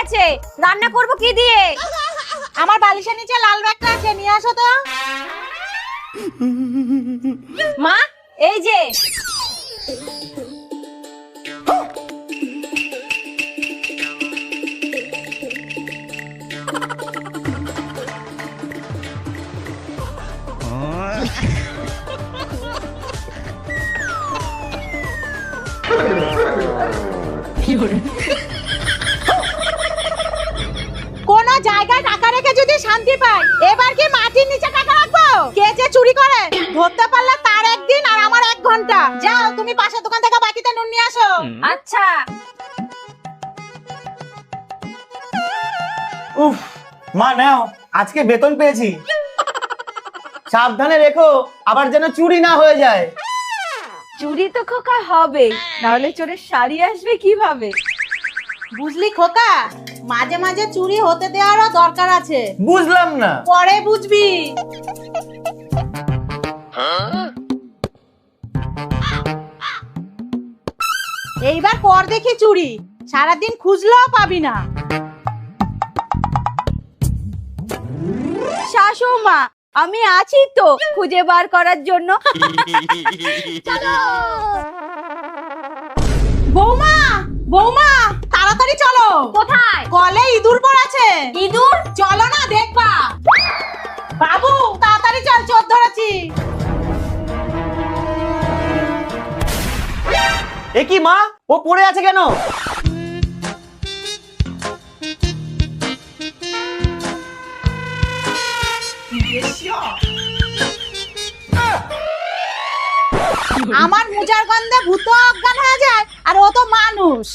গেছে, রান্না করব কি দিয়ে? আমার বালিশের নিচে লাল ব্যাগটা আছে, নিয়ে আসো তো। মা, এই যে। কোন জায়গায় টাকা রেখে যদি শান্তি পাই, এবার কি মাটির নিচে টাকা রাখবো? কে যে চুরি করে ধরতে পারলে তার একদিন আর আমার 1 ঘন্টা। যাও তুমি পাশের দোকান থেকে বাকিতে নুন নিয়ে আসো। আচ্ছা। উফ, মা নাও, আজকে বেতন পেয়েছি। সাবধানে রেখো, আবার যেন চুরি না হয়ে যায়। চুরি তো খোকা হবে, নাহলে চোরের শাড়ি আসবে কিভাবে? বুঝলি খোকা, মাঝে মাঝে চুরি হতে দেওয়ারও দরকার আছে। বুঝলাম না। পরে বুঝবি। এইবার পর দেখি চুরি, সারাদিন খুঁজলেও পাবি না। শাশুমা, আমি আছি তো খুঁজে বার করার জন্য। চলো। বৌমা, বৌমা, তাড়াতাড়ি চলো। কোথায়? কলে ইঁদুর পড়েছে। ইঁদুর? চলো না দেখবা। বাবু তাড়াতাড়ি চল, চোর ধরেছি। এ কি মা, ও পড়ে আছে কেন? আমার মোজার গন্ধে ভূত অজ্ঞান হয়ে যায়, আর ও তো মানুষ।